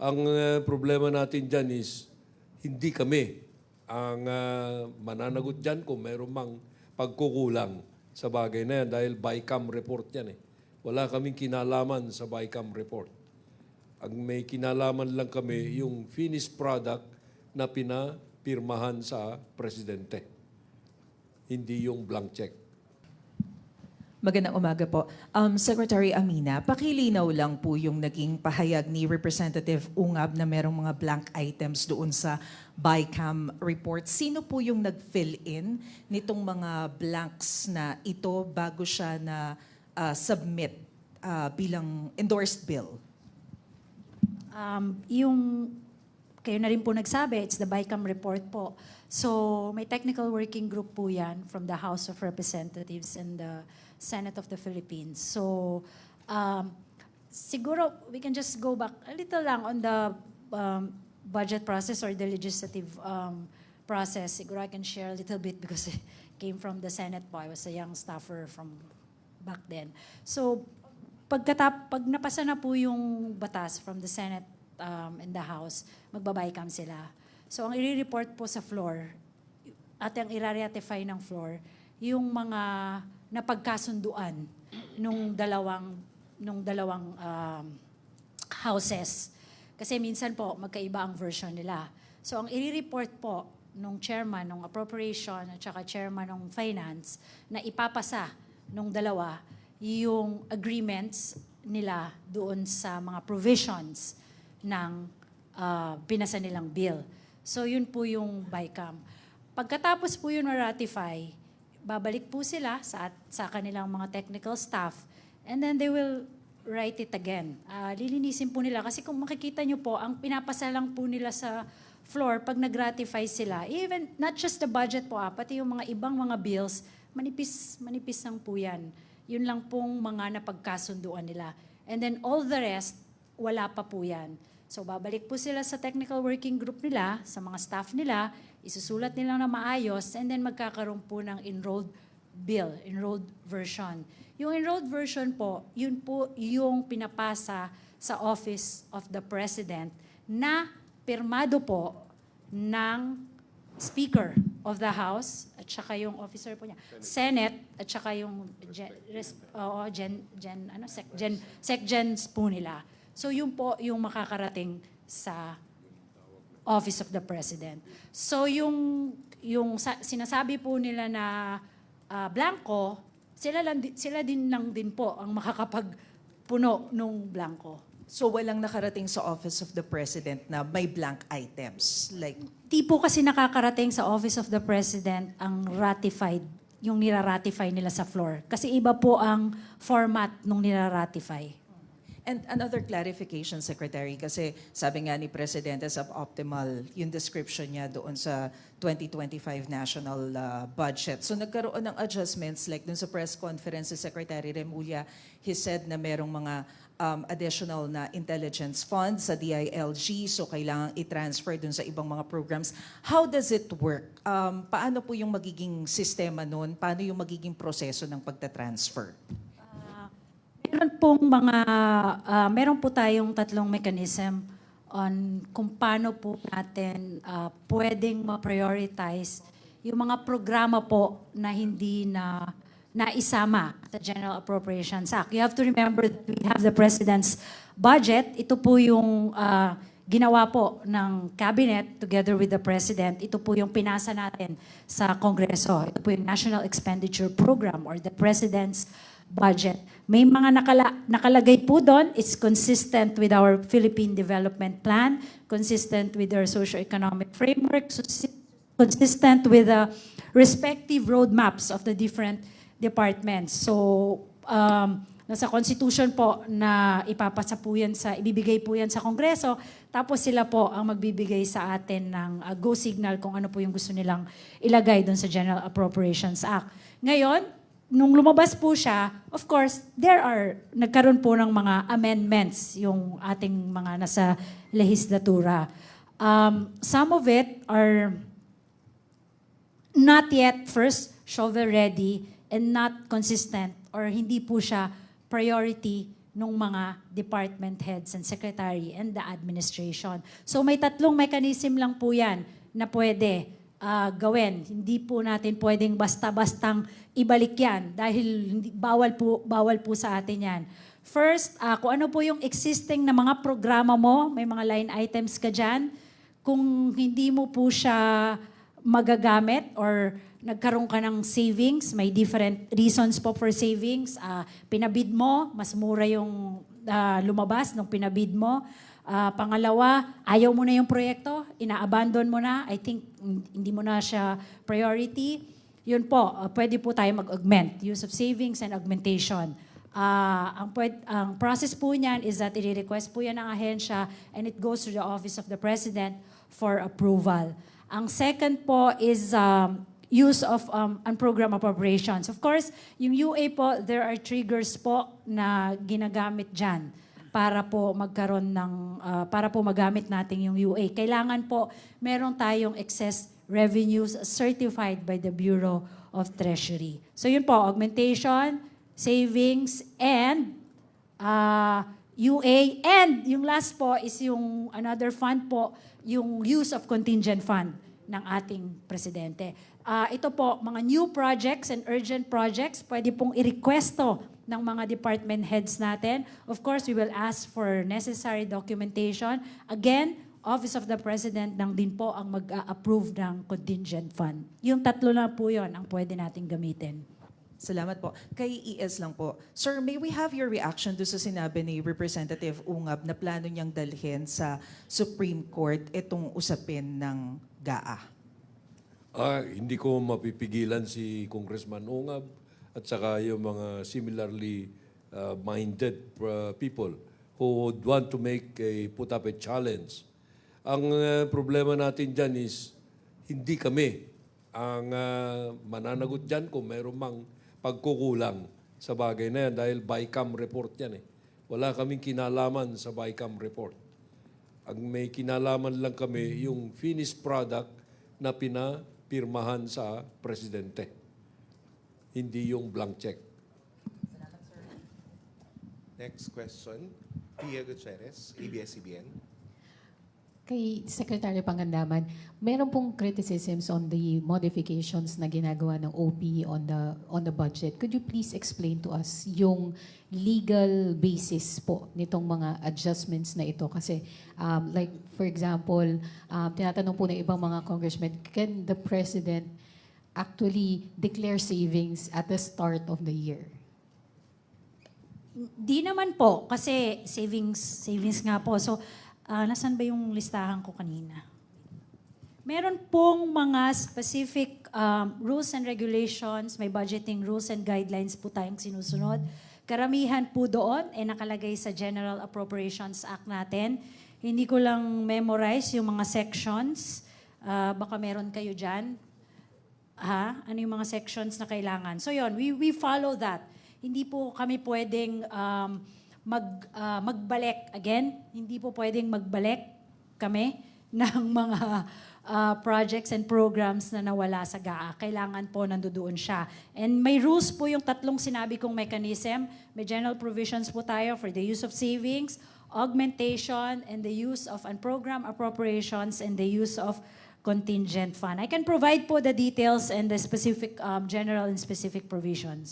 Ang problema natin dyan is, hindi kami ang mananagot dyan kung mayroon mang pagkukulang sa bagay na yan dahil BICAM report yan eh. Wala kaming kinalaman sa BICAM report. Ang may kinalaman lang kami yung finished product na pinapirmahan sa presidente. Hindi yung blank check. Magandang umaga po. Secretary Amina, pakilinaw lang po yung naging pahayag ni Representative Ungab na merong mga blank items doon sa BICAM report. Sino po yung nag-fill in nitong mga blanks na ito bago siya na submit bilang endorsed bill? Yung kayo na rin po nagsabi, it's the BICAM report po. So may technical working group po yan from the House of Representatives and the Senate of the Philippines. So siguro we can just go back a little lang on the budget process or the legislative process. Siguro I can share a little bit because it came from the Senate po. I was a young staffer from back then. So pag napasa na po yung batas from the Senate and the House, magbabaycam sila. So ang i-report po sa floor at ang i-ratify ng floor, yung mga napagkasunduan nung dalawang houses. Kasi minsan po magkaiba ang version nila. So ang i-report po nung chairman ng appropriation at saka chairman ng finance na ipapasa nung dalawa yung agreements nila doon sa mga provisions ng pinasa nilang bill. So yun po yung BICAM. Pagkatapos po yun na-ratify, babalik po sila sa kanilang mga technical staff and then they will write it again. Lilinisin po nila kasi kung makikita nyo po, ang pinapasa lang po nila sa floor pag nag-ratify sila, even not just the budget po, pati yung mga ibang mga bills, manipis lang po yan. Yun lang pong mga napagkasunduan nila. And then all the rest, wala pa po yan. So babalik po sila sa technical working group nila, sa mga staff nila, isusulat nila na maayos, and then magkakaroon po ng enrolled bill, enrolled version. Yung enrolled version po, yun po yung pinapasa sa Office of the President na pirmado po ng Speaker of the House at saka yung officer po niya, Senate at saka yung SecGens po nila. So yun po yung makakarating sa Office of the President. So yung sinasabi po nila na blanco, sila din lang din po ang makakapagpuno nung blanco. So walang nakarating sa Office of the President na may blank items? Like, Di po kasi nakakarating sa Office of the President ang ratified, yung nira-ratify nila sa floor. Kasi iba po ang format nung nira-ratify. and another clarification, Secretary, kasi sabi nga ni Presidente suboptimal yung description niya doon sa 2025 national budget. So nagkaroon ng adjustments like dun sa press conference si Secretary Remulla, he said na merong mga additional na intelligence funds sa DILG, so kailangan i-transfer dun sa ibang mga programs. How does it work? Paano po yung magiging sistema nun? Paano yung magiging proseso ng pagta-transfer? Meron po tayong tatlong mechanism on kung paano po natin pwedeng ma-prioritize yung mga programa po na hindi na naisama sa General Appropriations Act. You have to remember that we have the President's budget. Ito po yung ginawa po ng Cabinet together with the President. Ito po yung pinasa natin sa Kongreso. Ito po yung National Expenditure Program or the President's budget. May mga nakalagay po doon. It's consistent with our Philippine Development Plan, consistent with our socio-economic framework, consistent with the respective roadmaps of the different departments. So, nasa Constitution po na ipapasa po yan ibibigay po yan sa Kongreso, tapos sila po ang magbibigay sa atin ng go signal kung ano po yung gusto nilang ilagay doon sa General Appropriations Act. Ngayon, nung lumabas po siya, of course, nagkaroon po ng mga amendments yung ating mga nasa lehislatura. Some of it are not yet shovel ready and not consistent or hindi po siya priority ng mga department heads and secretary and the administration. So may tatlong mechanism lang po yan na pwede gawin. Hindi po natin pwedeng basta-bastang ibalik yan dahil bawal po sa atin yan. First, kung ano po yung existing na mga programa mo, may mga line items ka dyan, kung hindi mo po siya magagamit or nagkaroon ka ng savings, may different reasons po for savings. Pinabid mo, mas mura yung lumabas nung pinabid mo. Pangalawa, ayaw mo na yung proyekto, ina-abandon mo na, I think hindi mo na siya priority. Yun po, pwede po tayo mag-augment, use of savings and augmentation. Ang process po niyan is that i-request po yan ng ahensya and it goes to the Office of the President for approval. Ang second po is use of unprogrammed appropriations. Of course, yung UA po, there are triggers po na ginagamit dyan para po magkaroon ng, para po magamit natin yung UA. Kailangan po meron tayong excess revenues certified by the Bureau of Treasury. So yun po, augmentation, savings, and UA. And yung last po is yung another fund po, yung use of contingent fund ng ating presidente. Ito po, mga new projects and urgent projects, pwede pong i-requesto ng mga department heads natin. Of course, we will ask for necessary documentation. Again, Office of the President lang din po ang mag-approve ng contingent fund. Yung tatlo lang po yon ang pwede nating gamitin. Salamat po. Kay ES lang po. Sir, may we have your reaction do sa sinabi ni Representative Ungab na plano niyang dalhin sa Supreme Court itong usapin ng GAA? Hindi ko mapipigilan si Congressman Ungab at saka yung mga similarly minded people who would want to put up a challenge. Ang problema natin dyan is hindi kami ang mananagot dyan kung mayroong mang pagkukulang sa bagay na yan dahil BICAM report yan eh. Wala kaming kinalaman sa BICAM report. Ang may kinalaman lang kami yung finished product na pinapirmahan sa presidente. Hindi yung blank check. Next question, Pia Gutierrez, ABS-CBN. Kay Secretary Pangandaman, meron pong criticisms on the modifications na ginagawa ng OP on the budget. Could you please explain to us yung legal basis po nitong mga adjustments na ito? Kasi like for example, tinatanong po ng ibang mga congressmen, can the President actually declare savings at the start of the year? Di naman po, kasi savings nga po. So, nasan ba yung listahan ko kanina? Meron pong mga specific rules and regulations, may budgeting rules and guidelines po tayong sinusunod. Karamihan po doon ay nakalagay sa General Appropriations Act natin. Hindi ko lang memorize yung mga sections. Baka meron kayo dyan. Ano yung mga sections na kailangan? So yun, we follow that. Hindi po kami pwedeng magbalik. Again, hindi po pwedeng magbalik kami ng mga projects and programs na nawala sa GAA. Kailangan po nandoon siya. And may rules po yung tatlong sinabi kong mechanism. May general provisions po tayo for the use of savings, augmentation, and the use of unprogrammed appropriations, and the use of contingent fund. I can provide po the details and the specific general and specific provisions.